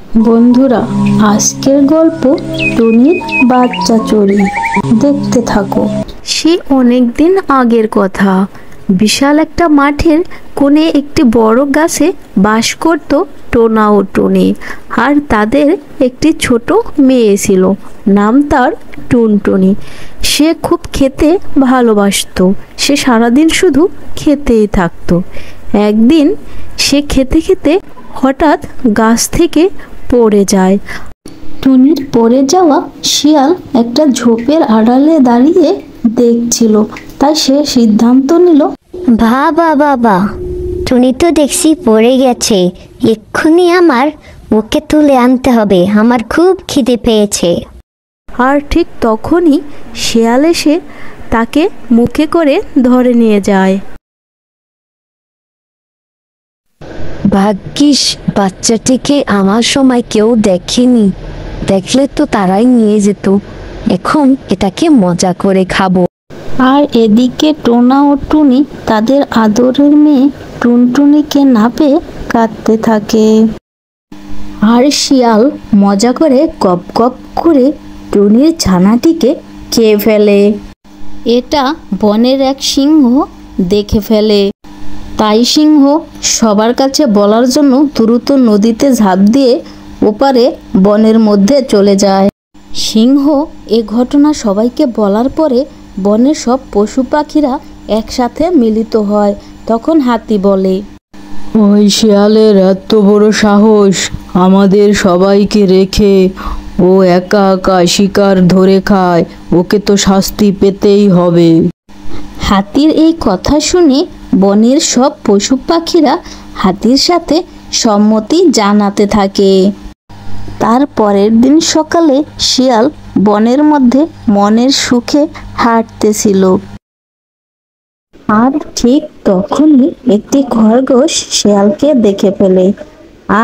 বন্ধুরা, আজকের গল্প টুনির বাচ্চা চড়ুই। দেখতে থাকো। সে অনেক দিন আগের কথা। বিশাল একটা মাঠের কোণে একটি বড় গাছে বাস করত টোনা ও টুনি। আর তাদের একটি ছোট মেয়ে ছিল, নাম তার টুনটুনি। সে খুব খেতে ভালোবাসতো। সে সারাদিন শুধু খেতেই থাকতো। একদিন সে খেতে খেতে হঠাৎ গাছ থেকে পড়ে যায়। টুনির পড়ে যাওয়া শিয়াল একটা ঝোপের আড়ালে দাঁড়িয়ে দেখছিল। তাই সে সিদ্ধান্ত নিল, বাবা বাবা, টুনি তো দেখছি পড়ে গেছে। এক্ষুনি আমার ওকে তুলে আনতে হবে, আমার খুব খিদে পেয়েছে। আর ঠিক তখনই শিয়াল এসে তাকে মুখে করে ধরে নিয়ে যায়। ভাগ্যিস বাচ্চাটিকে আমার সময় কেউ দেখেনি, দেখলে তো তারাই নিয়ে যেত। এখন এটাকে মজা করে খাবো। আর এদিকে টোনা ও টুনি তাদের আদরের মেয়ে টুনটুনিকে না পেয়ে কাঁদতে থাকে। আর শিয়াল মজা করে গপ গপ করে টুনির ছানাটিকে খেয়ে ফেলে। এটা বনের এক সিংহ দেখে ফেলে। তাই সিংহ সবার কাছে বলার জন্য দ্রুত নদীতে ঝাঁপ দিয়ে ওপারে বনের মধ্যে চলে যায়। সিংহ এ ঘটনা সবাইকে বলার পরে বনের সব পশু পাখিরা একসাথে মিলিত হয়। তখন হাতি বলে, ওই শিয়ালের এত বড় সাহস, আমাদের সবাইকে রেখে ও একা একা শিকার ধরে খায়। ওকে তো শাস্তি পেতেই হবে। হাতির এই কথা শুনে বনের সব পশু পাখিরা হাতির সাথে সম্মতি জানাতে থাকে। তার পরের দিন সকালে শিয়াল বনের মধ্যে মনের সুখে হাঁটতেছিল। আর ঠিক তখনই একটি খরগোশ শিয়ালকে দেখে ফেলে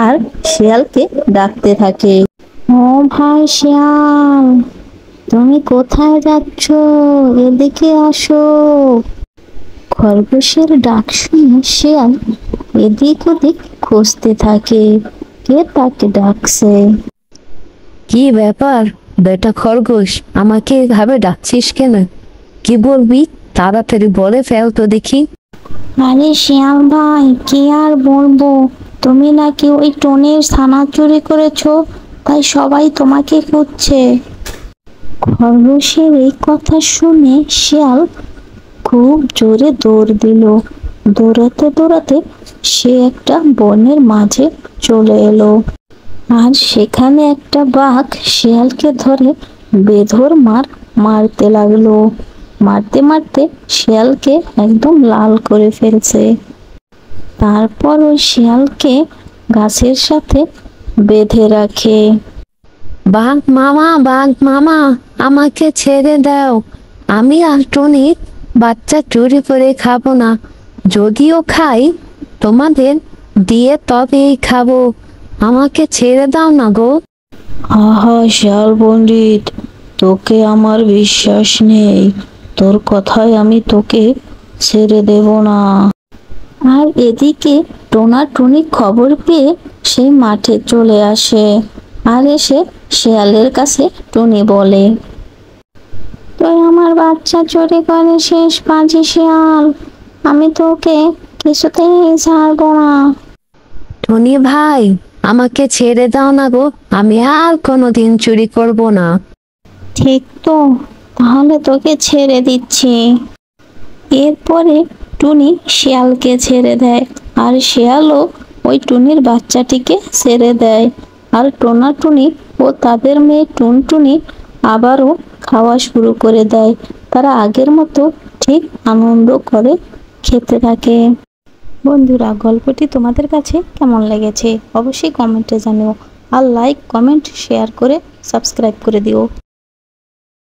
আর শিয়ালকে ডাকতে থাকে, ও ভাই শিয়াল, তুমি কোথায় যাচ্ছ? এদিকে আসো। খরগোশের ডাক শুনে শিয়াল এদিক ওদিক খুঁজতে থাকে, কে তাকে ডাকছে। কি ব্যাপার বেটা খরগোশ, আমাকে এভাবে ডাকছিস কেন? কি বলবি তাড়াতাড়ি বলে ফেল তো দেখি। আরে শিয়াল ভাই, কি আর বলবো, তুমি নাকি ওই টুনির ছানা চুরি করেছো, তাই সবাই তোমাকে খুঁজছে। খরগোশের এই কথা শুনে শিয়াল খুব জোরে দৌড় দিল। দৌড়াতে দৌড়াতে সে একটা বনের মাঝে চলে এলো। আর সেখানে একটা বাঘ শিয়ালকে ধরে বেধর মারতে লাগলো। মারতে মারতে শিয়ালকে একদম লাল করে ফেলছে। তারপর ওই শিয়ালকে গাছের সাথে বেঁধে রাখে। বাঘ মামা, আমাকে ছেড়ে দাও। আমি আর টুনির বাচ্চা চুরি করে খাবো না। যদিও খাই, তোমাদের দিয়ে তবেই খাবো। আমাকে ছেড়ে দাও না গো। আহা শিয়াল পণ্ডিত, তোকে আমার বিশ্বাস নেই। তোর কথায় আমি তোকে ছেড়ে দেব না। আর এদিকে টোনা টুনি খবর পেয়ে সেই মাঠে চলে আসে। আর এসে শিয়ালের কাছে টুনি বলে, তুই আমার বাচ্চা চুরি করে শেষ পাজি শিয়াল, আমি তোকে কিছুতেই ছাড়বো না। টুনি ভাই, আমাকে ছেড়ে দাও না গো, আমি আর কোনোদিন চুরি করব না। ঠিক তো, তাহলে তোকে ছেড়ে দিচ্ছি। এরপরে টুনি শিয়ালকে ছেড়ে দেয় আর শিয়ালও ওই টুনির বাচ্চাটিকে ছেড়ে দেয়। আর টোনা টুনি ও তাদের মেয়ে টুনটুনি আবারও খাওয়া শুরু করে দেয়। তারা আগের মতো ঠিক আনন্দ করে খেতে থাকে। বন্ধুরা, গল্পটি তোমাদের কাছে কেমন লেগেছে অবশ্যই কমেন্টে জানিও। আর লাইক, কমেন্ট, শেয়ার করে সাবস্ক্রাইব করে দিও।